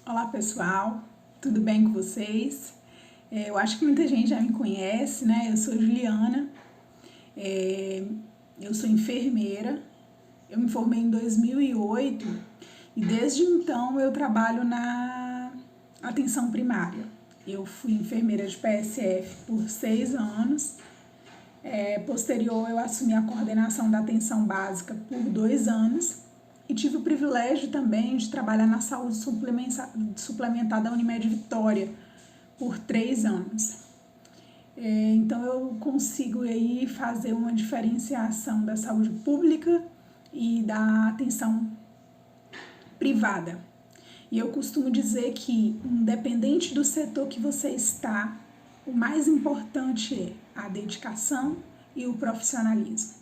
Olá pessoal, tudo bem com vocês? Eu acho que muita gente já me conhece, né? Eu sou Juliana, eu sou enfermeira, eu me formei em 2008 e desde então eu trabalho na atenção primária. Eu fui enfermeira de PSF por 6 anos, posterior eu assumi a coordenação da atenção básica por 2 anos e tive o privilégio também de trabalhar na saúde suplementar da Unimed Vitória por 3 anos. Então eu consigo aí fazer uma diferenciação da saúde pública e da atenção privada. E eu costumo dizer que, independente do setor que você está, o mais importante é a dedicação e o profissionalismo.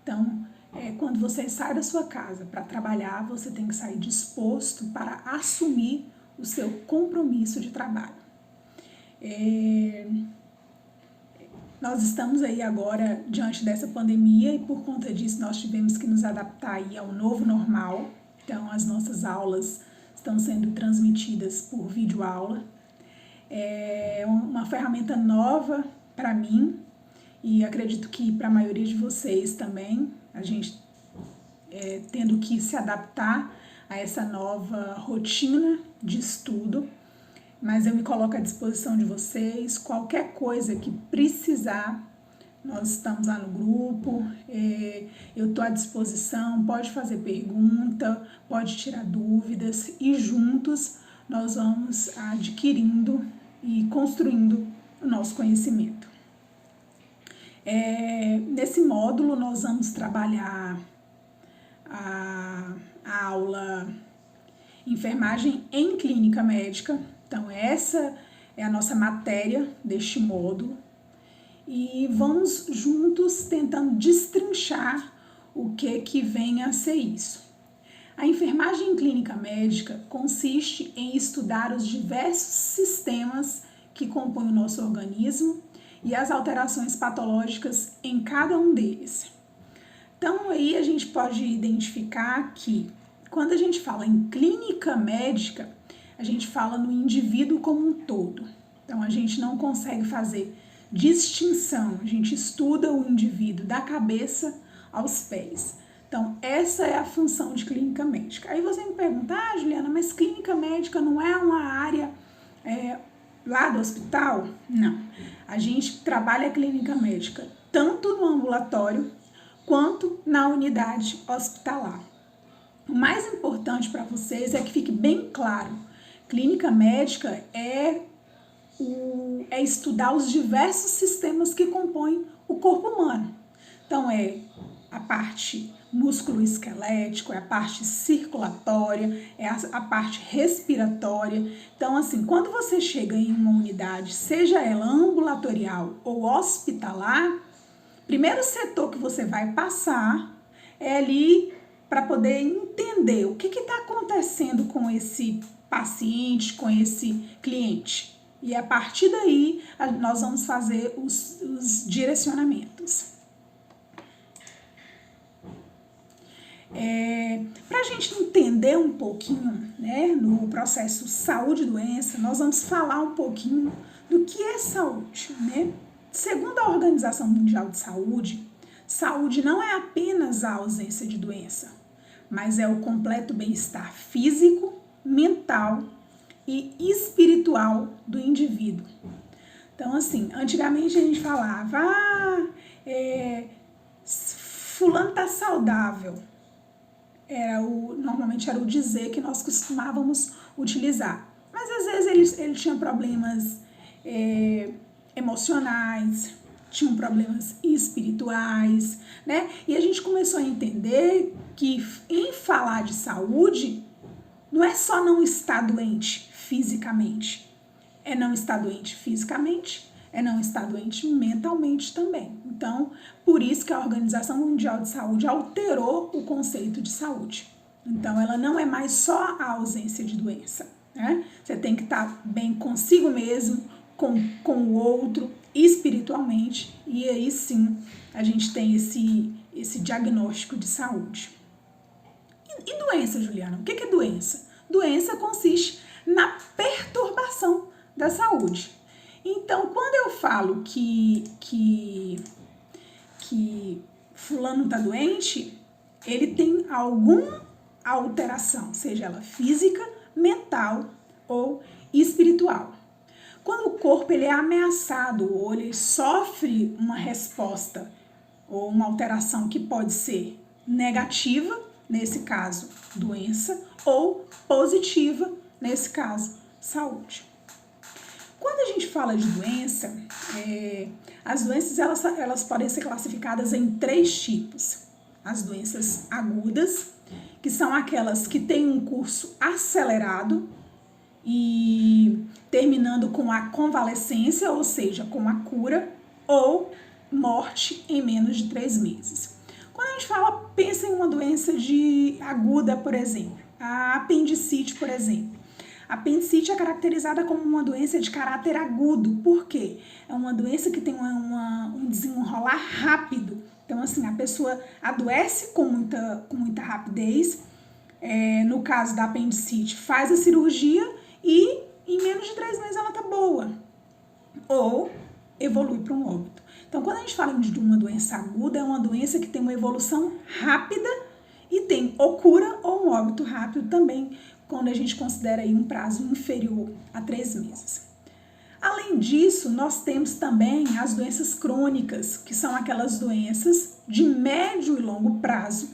Então, quando você sai da sua casa para trabalhar, você tem que sair disposto para assumir o seu compromisso de trabalho. Nós estamos aí agora diante dessa pandemia e por conta disso nós tivemos que nos adaptar aí ao novo normal. Então, as nossas aulas estão sendo transmitidas por videoaula. É uma ferramenta nova para mim e acredito que para a maioria de vocês também, a gente tendo que se adaptar a essa nova rotina de estudo, mas eu me coloco à disposição de vocês, qualquer coisa que precisar, nós estamos lá no grupo, eu estou à disposição, pode fazer pergunta, pode tirar dúvidas e juntos nós vamos adquirindo e construindo o nosso conhecimento. Nesse módulo nós vamos trabalhar a aula Enfermagem em Clínica Médica. Então essa é a nossa matéria deste módulo e vamos juntos tentando destrinchar o que vem a ser isso. A enfermagem em clínica médica consiste em estudar os diversos sistemas que compõem o nosso organismo e as alterações patológicas em cada um deles. Então aí a gente pode identificar que quando a gente fala em clínica médica, a gente fala no indivíduo como um todo. Então a gente não consegue fazer distinção, a gente estuda o indivíduo da cabeça aos pés. Então essa é a função de clínica médica. Aí você me pergunta, Juliana, mas clínica médica não é uma área lá do hospital? Não, a gente trabalha a clínica médica tanto no ambulatório quanto na unidade hospitalar. O mais importante para vocês é que fique bem claro, clínica médica é estudar os diversos sistemas que compõem o corpo humano. Então é a parte músculo-esquelético, é a parte circulatória, é a parte respiratória. Então assim, quando você chega em uma unidade, seja ela ambulatorial ou hospitalar, primeiro setor que você vai passar é ali para poder entender o que está acontecendo com esse paciente, com esse cliente. E a partir daí, nós vamos fazer os direcionamentos. Para a gente entender um pouquinho, né, no processo saúde e doença, nós vamos falar um pouquinho do que é saúde, né? Segundo a Organização Mundial de Saúde, saúde não é apenas a ausência de doença, mas é o completo bem-estar físico, mental e espiritual do indivíduo. Então, assim, antigamente a gente falava, fulano tá saudável. Normalmente era o dizer que nós costumávamos utilizar. Mas às vezes ele tinha problemas emocionais, tinham problemas espirituais, né? E a gente começou a entender que em falar de saúde, não é só não estar doente fisicamente, é não estar doente fisicamente, é não estar doente mentalmente também. Então, por isso que a Organização Mundial de Saúde alterou o conceito de saúde. Então, ela não é mais só a ausência de doença, né? Você tem que estar bem consigo mesmo, com o outro, espiritualmente, e aí sim a gente tem esse diagnóstico de saúde. E doença, Juliana? O que é doença? doença consiste na perturbação da saúde. Então, quando eu falo que fulano está doente, ele tem alguma alteração, seja ela física, mental ou espiritual. Quando o corpo ele é ameaçado ou ele sofre uma resposta ou uma alteração que pode ser negativa, nesse caso, doença, ou positiva, nesse caso, saúde. Quando a gente fala de doença, as doenças elas podem ser classificadas em 3 tipos. As doenças agudas, que são aquelas que têm um curso acelerado e terminando com a convalescência, ou seja, com a cura ou morte em menos de 3 meses. Quando a gente fala, pensa em uma doença aguda, por exemplo, a apendicite, por exemplo. A apendicite é caracterizada como uma doença de caráter agudo. Por quê? É uma doença que tem um desenrolar rápido. Então, assim, a pessoa adoece com muita rapidez. No caso da apendicite, faz a cirurgia e em menos de 3 meses ela tá boa. Ou evolui para um óbito. Então, quando a gente fala de uma doença aguda, é uma doença que tem uma evolução rápida e tem ou cura ou um óbito rápido também, quando a gente considera aí um prazo inferior a 3 meses. Além disso, nós temos também as doenças crônicas, que são aquelas doenças de médio e longo prazo,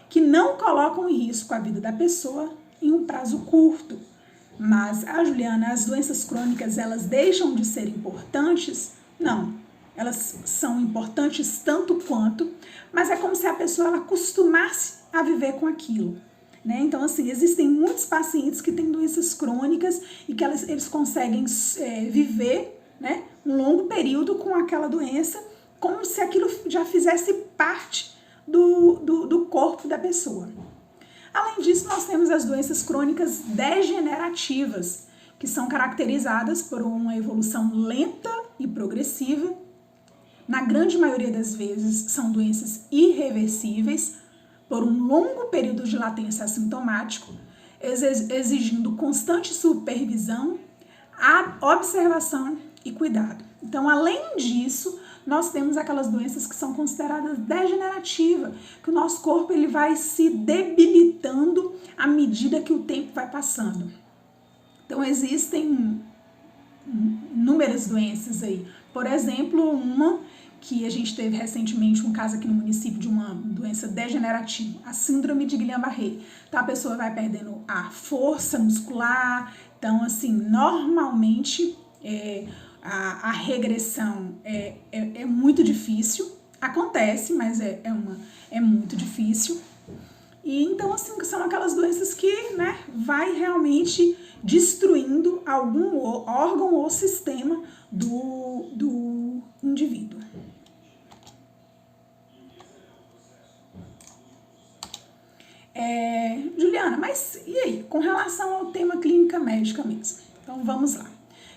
que não colocam em risco a vida da pessoa em um prazo curto. Mas, Juliana, as doenças crônicas, elas deixam de ser importantes? Não, elas são importantes tanto quanto, mas é como se a pessoa ela acostumasse a viver com aquilo. Né? Então, assim, existem muitos pacientes que têm doenças crônicas e que eles conseguem viver, né, um longo período com aquela doença, como se aquilo já fizesse parte do corpo da pessoa. Além disso, nós temos as doenças crônicas degenerativas, que são caracterizadas por uma evolução lenta e progressiva. Na grande maioria das vezes, são doenças irreversíveis, por um longo período de latência assintomático, exigindo constante supervisão, observação e cuidado. Então, além disso, nós temos aquelas doenças que são consideradas degenerativas, que o nosso corpo ele vai se debilitando à medida que o tempo vai passando. Então, existem inúmeras doenças aí. Por exemplo, uma que a gente teve recentemente um caso aqui no município de uma doença degenerativa, a síndrome de Guillain-Barré. Então, a pessoa vai perdendo a força muscular. Então, assim, normalmente a regressão é muito difícil. Acontece, mas é muito difícil. E então, assim, são aquelas doenças que, né, vai realmente destruindo algum órgão ou sistema do indivíduo. Juliana, mas e aí, com relação ao tema clínica médica mesmo? Então vamos lá.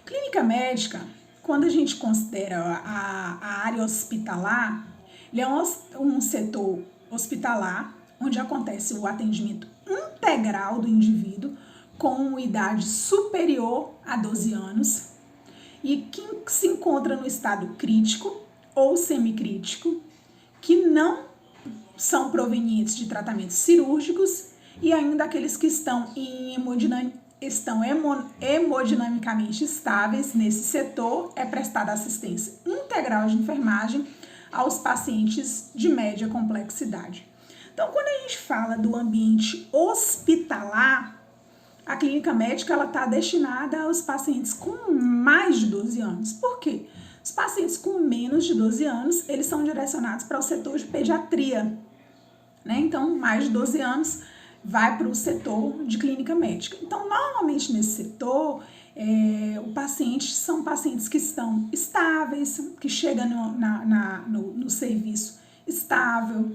Clínica médica, quando a gente considera a área hospitalar, ele é um setor hospitalar onde acontece o atendimento integral do indivíduo com idade superior a 12 anos e que se encontra no estado crítico ou semicrítico, que não são provenientes de tratamentos cirúrgicos e ainda aqueles que estão hemodinamicamente estáveis nesse setor, é prestada assistência integral de enfermagem aos pacientes de média complexidade. Então, quando a gente fala do ambiente hospitalar, a clínica médica está destinada aos pacientes com mais de 12 anos. Por quê? Os pacientes com menos de 12 anos, eles são direcionados para o setor de pediatria, né? Então, mais de 12 anos vai para o setor de clínica médica. Então, normalmente nesse setor, são pacientes que estão estáveis, que chegam no serviço estável,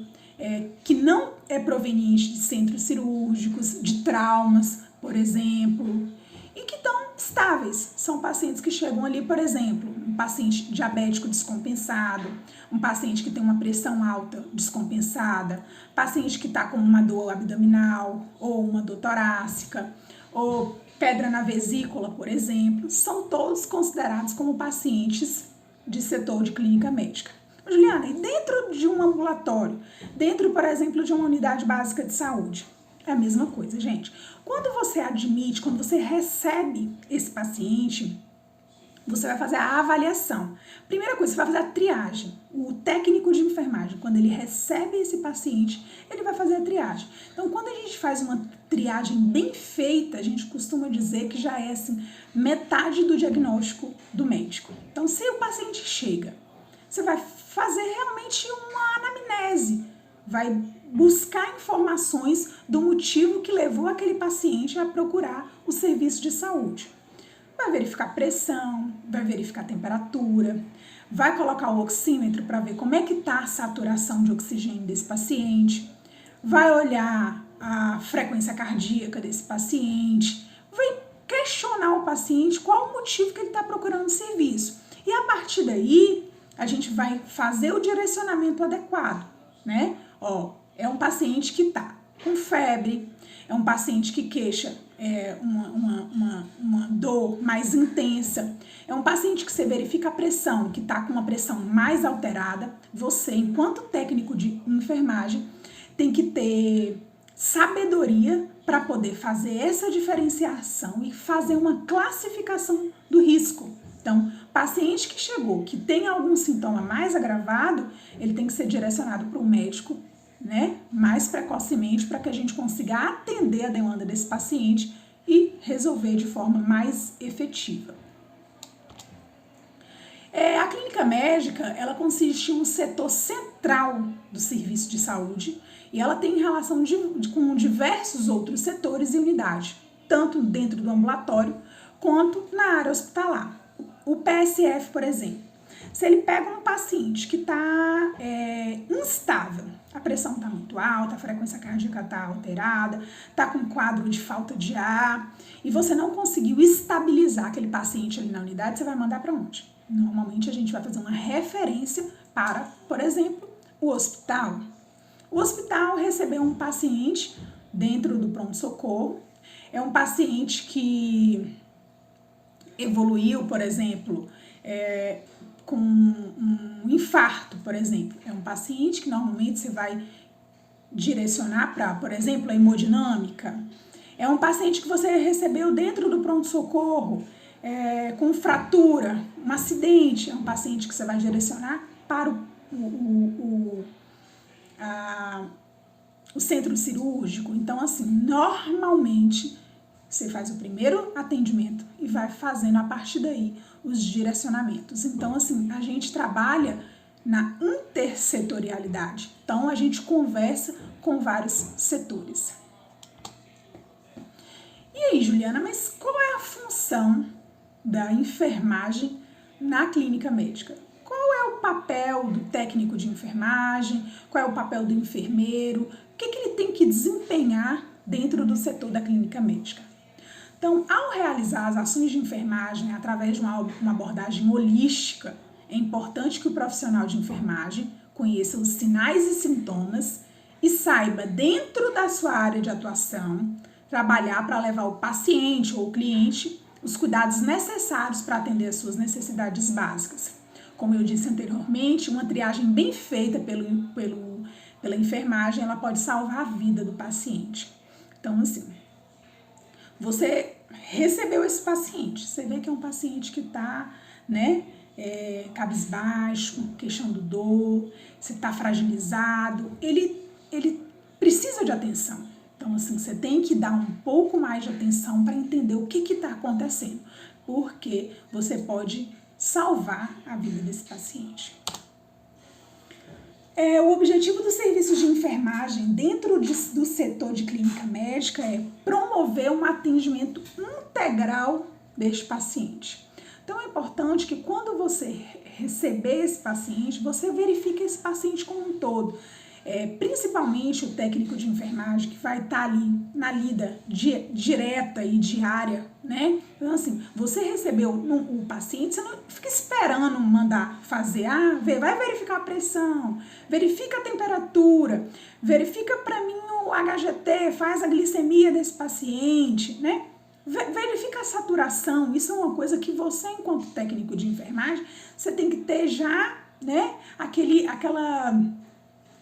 que não é proveniente de centros cirúrgicos, de traumas, por exemplo, e que estão estáveis. São pacientes que chegam ali, por exemplo, um paciente diabético descompensado, um paciente que tem uma pressão alta descompensada, paciente que está com uma dor abdominal ou uma dor torácica, ou pedra na vesícula, por exemplo, são todos considerados como pacientes de setor de clínica médica. Juliana, e dentro de um ambulatório, dentro, por exemplo, de uma unidade básica de saúde, é a mesma coisa, gente. Quando você admite, quando você recebe esse paciente, você vai fazer a avaliação. Primeira coisa, você vai fazer a triagem. O técnico de enfermagem, quando ele recebe esse paciente, ele vai fazer a triagem. Então, quando a gente faz uma triagem bem feita, a gente costuma dizer que já é assim, metade do diagnóstico do médico. Então, se o paciente chega, você vai fazer realmente uma anamnese, vai buscar informações do motivo que levou aquele paciente a procurar o serviço de saúde. Vai verificar pressão, vai verificar temperatura, vai colocar o oxímetro para ver como é que está a saturação de oxigênio desse paciente, vai olhar a frequência cardíaca desse paciente, vai questionar o paciente qual o motivo que ele está procurando o serviço. E a partir daí, a gente vai fazer o direcionamento adequado, né? É um paciente que está com febre, é um paciente que queixa uma dor mais intensa, é um paciente que você verifica a pressão, que está com uma pressão mais alterada. Você, enquanto técnico de enfermagem, tem que ter sabedoria para poder fazer essa diferenciação e fazer uma classificação do risco. Então, paciente que chegou, que tem algum sintoma mais agravado, ele tem que ser direcionado para o médico, né, mais precocemente, para que a gente consiga atender a demanda desse paciente e resolver de forma mais efetiva. A clínica médica, ela consiste em um setor central do serviço de saúde e ela tem relação com diversos outros setores e unidades, tanto dentro do ambulatório quanto na área hospitalar. O PSF, por exemplo, se ele pega um paciente que está instável, a pressão está muito alta, a frequência cardíaca está alterada, está com quadro de falta de ar, e você não conseguiu estabilizar aquele paciente ali na unidade, você vai mandar para onde? Normalmente a gente vai fazer uma referência para, por exemplo, o hospital. O hospital recebeu um paciente dentro do pronto-socorro, é um paciente que evoluiu, por exemplo, com um infarto, por exemplo. É um paciente que normalmente você vai direcionar para, por exemplo, a hemodinâmica. É um paciente que você recebeu dentro do pronto-socorro com fratura, um acidente. É um paciente que você vai direcionar para o centro cirúrgico. Então, assim, normalmente você faz o primeiro atendimento e vai fazendo a partir daí os direcionamentos. Então, assim, a gente trabalha na intersetorialidade. Então, a gente conversa com vários setores. E aí, Juliana, mas qual é a função da enfermagem na clínica médica? Qual é o papel do técnico de enfermagem? Qual é o papel do enfermeiro? O que ele tem que desempenhar dentro do setor da clínica médica? Então, ao realizar as ações de enfermagem através de uma abordagem holística, é importante que o profissional de enfermagem conheça os sinais e sintomas e saiba, dentro da sua área de atuação, trabalhar para levar o paciente ou o cliente os cuidados necessários para atender as suas necessidades básicas. Como eu disse anteriormente, uma triagem bem feita pela enfermagem, ela pode salvar a vida do paciente. Então, assim, você recebeu esse paciente, você vê que é um paciente que está, né, cabisbaixo, queixando dor, você está fragilizado, ele precisa de atenção. Então, assim, você tem que dar um pouco mais de atenção para entender o que está acontecendo, porque você pode salvar a vida desse paciente. O objetivo do serviço de enfermagem dentro do setor de clínica médica é promover um atendimento integral deste paciente. Então, é importante que quando você receber esse paciente, você verifique esse paciente como um todo. Principalmente o técnico de enfermagem que vai estar ali na lida direta e diária, né? Então, assim, você recebeu o paciente, você não fica esperando mandar fazer, vai verificar a pressão, verifica a temperatura, verifica para mim o HGT, faz a glicemia desse paciente, né? Verifica a saturação, isso é uma coisa que você, enquanto técnico de enfermagem, você tem que ter já, né, aquela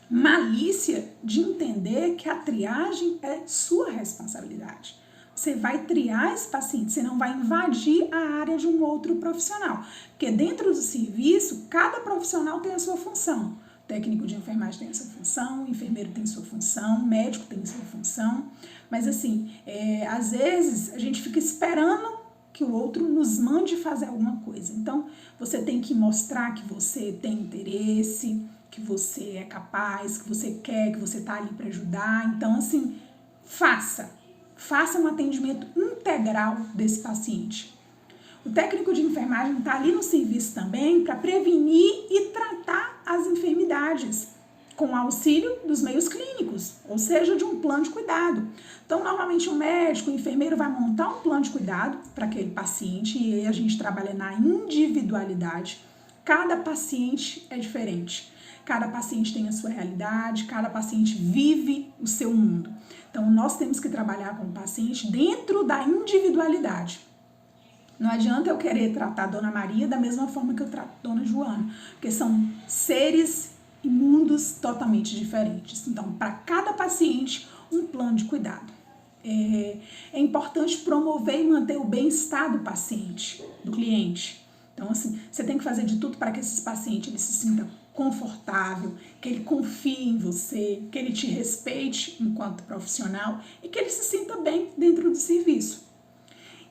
malícia de entender que a triagem é sua responsabilidade. Você vai triar esse paciente, você não vai invadir a área de um outro profissional. Porque dentro do serviço, cada profissional tem a sua função. O técnico de enfermagem tem a sua função, o enfermeiro tem a sua função, o médico tem a sua função. Mas assim, às vezes a gente fica esperando que o outro nos mande fazer alguma coisa. Então, você tem que mostrar que você tem interesse, que você é capaz, que você quer, que você está ali para ajudar. Então, assim, faça um atendimento integral desse paciente. O técnico de enfermagem está ali no serviço também para prevenir e tratar as enfermidades, com auxílio dos meios clínicos, ou seja, de um plano de cuidado. Então, normalmente o médico, o enfermeiro vai montar um plano de cuidado para aquele paciente e a gente trabalha na individualidade. Cada paciente é diferente. Cada paciente tem a sua realidade, cada paciente vive o seu mundo. Então, nós temos que trabalhar com o paciente dentro da individualidade. Não adianta eu querer tratar a Dona Maria da mesma forma que eu trato a Dona Joana, porque são seres e mundos totalmente diferentes. Então, para cada paciente, um plano de cuidado. É importante promover e manter o bem-estar do paciente, do cliente. Então, assim, você tem que fazer de tudo para que esse paciente ele se sinta confortável, que ele confie em você, que ele te respeite enquanto profissional e que ele se sinta bem dentro do serviço.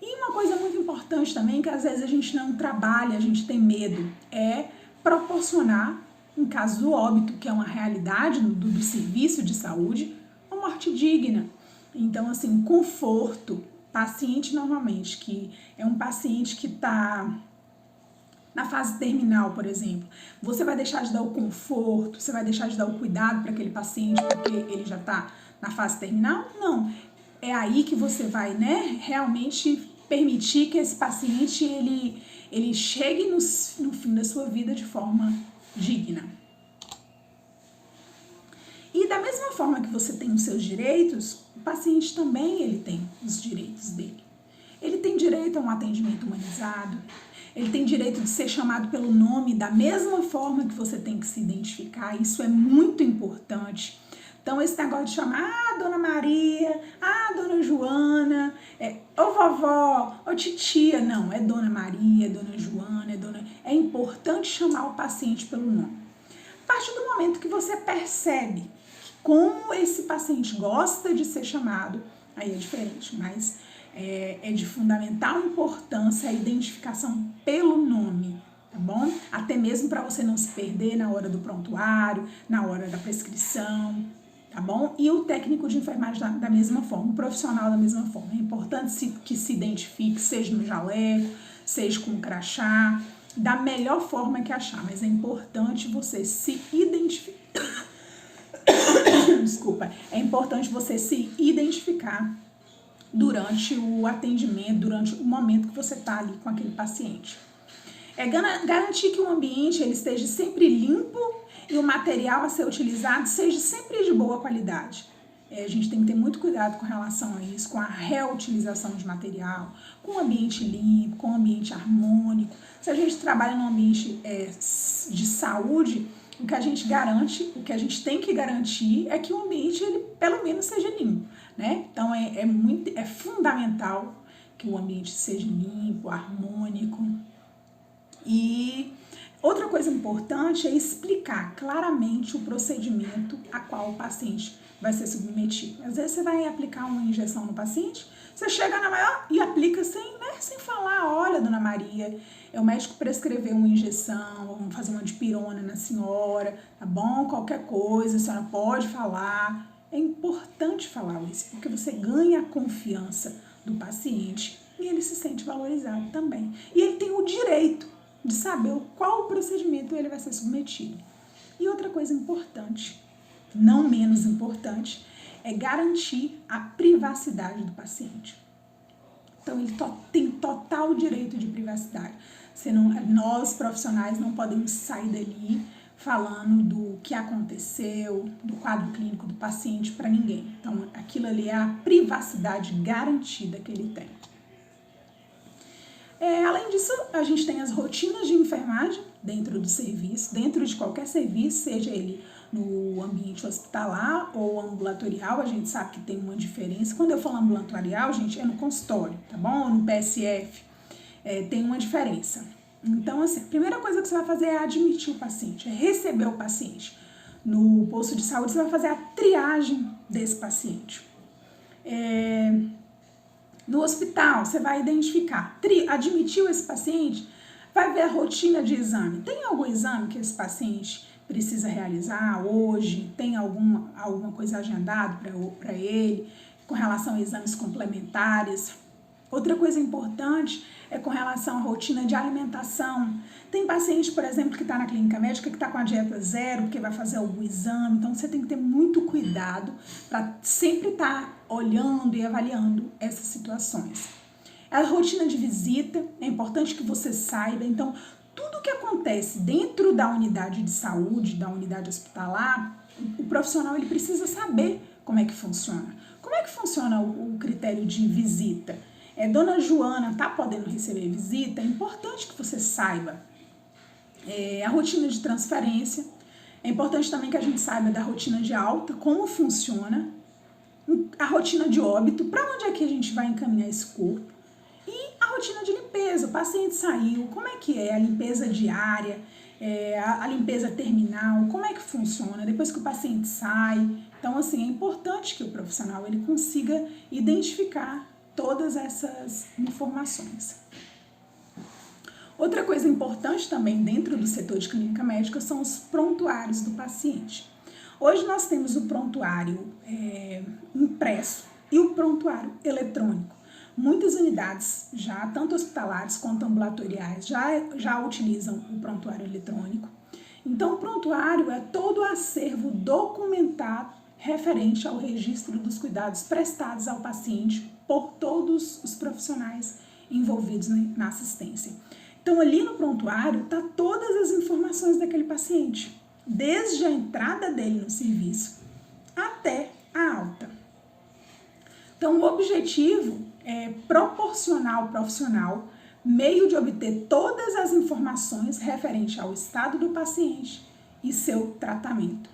E uma coisa muito importante também, que às vezes a gente não trabalha, a gente tem medo, é proporcionar, em caso do óbito, que é uma realidade do serviço de saúde, uma morte digna. Então, assim, conforto, paciente normalmente, que é um paciente que está na fase terminal, por exemplo, você vai deixar de dar o conforto, você vai deixar de dar o cuidado para aquele paciente porque ele já está na fase terminal? Não. É aí que você vai, né, realmente permitir que esse paciente ele chegue no fim da sua vida de forma digna. E da mesma forma que você tem os seus direitos, o paciente também ele tem os direitos dele. Ele tem direito a um atendimento humanizado, ele tem direito de ser chamado pelo nome da mesma forma que você tem que se identificar, isso é muito importante. Então, esse negócio de chamar Dona Maria, Dona Joana, ô vovó, ô titia, não, é Dona Maria, é Dona Joana, é importante chamar o paciente pelo nome. A partir do momento que você percebe que como esse paciente gosta de ser chamado, aí é diferente, mas é de fundamental importância a identificação pelo nome, tá bom? Até mesmo para você não se perder na hora do prontuário, na hora da prescrição, tá bom? E o técnico de enfermagem da mesma forma, o profissional da mesma forma. É importante que se identifique, seja no jaleco, seja com o crachá, da melhor forma que achar, mas é importante você se identificar. Desculpa, é importante você se identificar durante o atendimento, durante o momento que você está ali com aquele paciente. Garantir que o ambiente ele esteja sempre limpo e o material a ser utilizado seja sempre de boa qualidade. A gente tem que ter muito cuidado com relação a isso, com a reutilização de material, com o ambiente limpo, com o ambiente harmônico. Se a gente trabalha num ambiente de saúde, o que a gente garante, o que a gente tem que garantir é que o ambiente, ele pelo menos seja limpo, né? Então, é fundamental que o ambiente seja limpo, harmônico. E outra coisa importante é explicar claramente o procedimento a qual o paciente vai ser submetido. Às vezes você vai aplicar uma injeção no paciente, você chega na maior e aplica sem falar, olha, Dona Maria, o médico prescreveu uma injeção, vamos fazer uma dipirona na senhora, tá bom? Qualquer coisa, a senhora pode falar. É importante falar isso, porque você ganha a confiança do paciente e ele se sente valorizado também. E ele tem o direito de saber qual procedimento ele vai ser submetido. E outra coisa importante, não menos importante, é garantir a privacidade do paciente. Então, ele tem total direito de privacidade. Nós, profissionais, não podemos sair dali falando do que aconteceu, do quadro clínico do paciente para ninguém. Então, aquilo ali é a privacidade garantida que ele tem. Além disso, a gente tem as rotinas de enfermagem dentro do serviço, dentro de qualquer serviço, seja ele no ambiente hospitalar ou ambulatorial. A gente sabe que tem uma diferença. Quando eu falo ambulatorial, gente, é no consultório, tá bom? No PSF, tem uma diferença. Então, assim, a primeira coisa que você vai fazer é admitir o paciente, é receber o paciente. No posto de saúde, você vai fazer a triagem desse paciente. No hospital, você vai identificar, admitiu esse paciente, vai ver a rotina de exame. Tem algum exame que esse paciente precisa realizar hoje? Tem alguma coisa agendada para ele com relação a exames complementares? Outra coisa importante é com relação à rotina de alimentação. Tem paciente, por exemplo, que está na clínica médica que está com a dieta zero, porque vai fazer algum exame. Então, você tem que ter muito cuidado para sempre estar olhando e avaliando essas situações. A rotina de visita, é importante que você saiba. Então, tudo que acontece dentro da unidade de saúde, da unidade hospitalar, o profissional ele precisa saber como é que funciona. Como é que funciona o critério de visita? Dona Joana está podendo receber visita? É importante que você saiba. A rotina de transferência. É importante também que a gente saiba da rotina de alta, como funciona. A rotina de óbito, para onde é que a gente vai encaminhar esse corpo. E a rotina de limpeza, o paciente saiu, como é que é a limpeza diária, a limpeza terminal, como é que funciona depois que o paciente sai. Então, assim, é importante que o profissional ele consiga identificar todas essas informações. Outra coisa importante também dentro do setor de clínica médica são os prontuários do paciente. Hoje nós temos o prontuário impresso e o prontuário eletrônico. Muitas unidades, já tanto hospitalares quanto ambulatoriais, já utilizam o prontuário eletrônico. Então, o prontuário é todo o acervo documentado referente ao registro dos cuidados prestados ao paciente por todos os profissionais envolvidos na assistência. Então, ali no prontuário está todas as informações daquele paciente, desde a entrada dele no serviço até a alta. Então, o objetivo é proporcionar ao profissional meio de obter todas as informações referente ao estado do paciente e seu tratamento.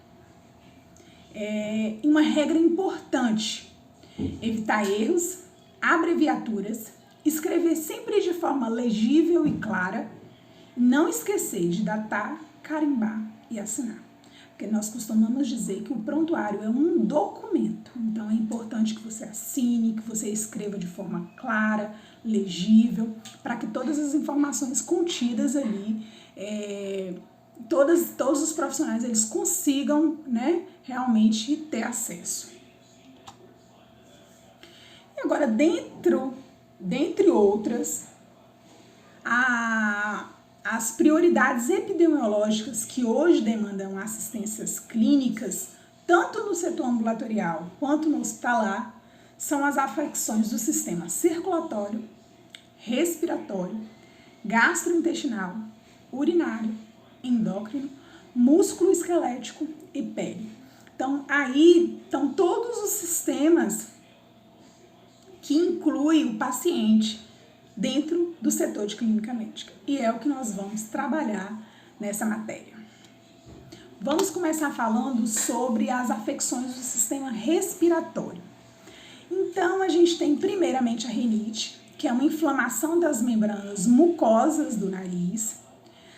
Uma regra importante: evitar erros, abreviaturas, escrever sempre de forma legível e clara, não esquecer de datar, carimbar e assinar. Porque nós costumamos dizer que o prontuário é um documento, então é importante que você assine, que você escreva de forma clara, legível, para que todas as informações contidas ali, todos os profissionais eles consigam, né, realmente ter acesso. E agora, dentre outras, as prioridades epidemiológicas que hoje demandam assistências clínicas, tanto no setor ambulatorial quanto no hospitalar, são as afecções do sistema circulatório, respiratório, gastrointestinal, urinário, endócrino, músculo esquelético e pele. Então, aí estão todos os sistemas que incluem o paciente dentro do setor de clínica médica. E é o que nós vamos trabalhar nessa matéria. Vamos começar falando sobre as afecções do sistema respiratório. Então, a gente tem primeiramente a rinite, que é uma inflamação das membranas mucosas do nariz.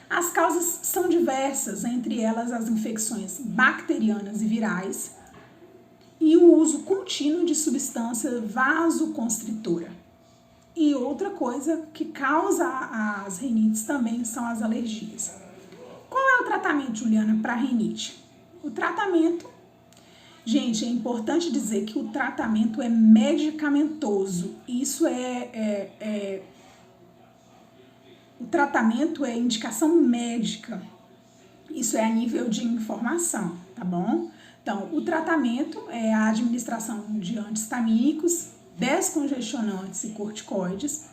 As causas são diversas, entre elas as infecções bacterianas e virais e o uso contínuo de substância vasoconstritora. E outra coisa que causa as rinites também são as alergias. Qual é o tratamento, Juliana, para rinite? O tratamento, gente, é importante dizer que o tratamento é medicamentoso. Isso o tratamento é indicação médica. Isso é a nível de informação, tá bom? Então, o tratamento é a administração de anti-histamínicos, descongestionantes e corticoides,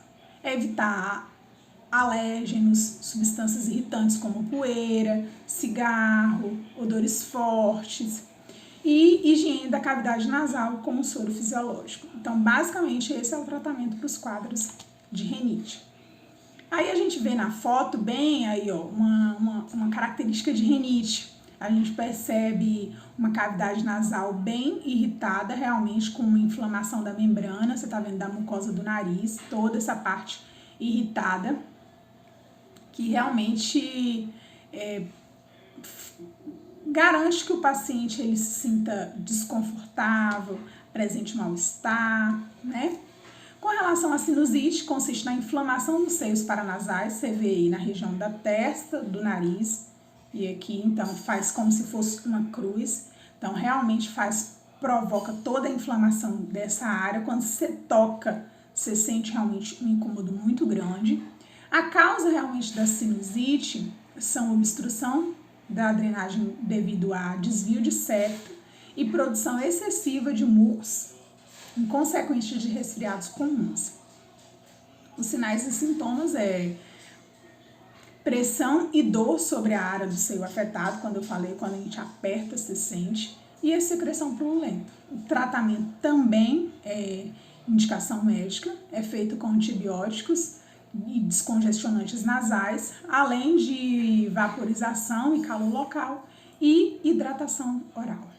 evitar alérgenos, substâncias irritantes como poeira, cigarro, odores fortes e higiene da cavidade nasal com o soro fisiológico. Então, basicamente, esse é o tratamento para os quadros de rinite. Aí a gente vê na foto bem aí, ó, uma característica de rinite. A gente percebe uma cavidade nasal bem irritada, realmente com uma inflamação da membrana, você tá vendo da mucosa do nariz, toda essa parte irritada, que realmente garante que o paciente ele se sinta desconfortável, presente mal-estar, né? Com relação à sinusite, consiste na inflamação dos seios paranasais, você vê aí na região da testa, do nariz, e aqui, então, faz como se fosse uma cruz. Então, realmente provoca toda a inflamação dessa área. Quando você toca, você sente realmente um incômodo muito grande. A causa realmente da sinusite são obstrução da drenagem devido a desvio de septo e produção excessiva de mucos em consequência de resfriados comuns. Os sinais e sintomas pressão e dor sobre a área do seio afetado, quando eu falei, quando a gente aperta, se sente, e a secreção purulenta. O tratamento também é indicação médica, é feito com antibióticos e descongestionantes nasais, além de vaporização e calor local e hidratação oral.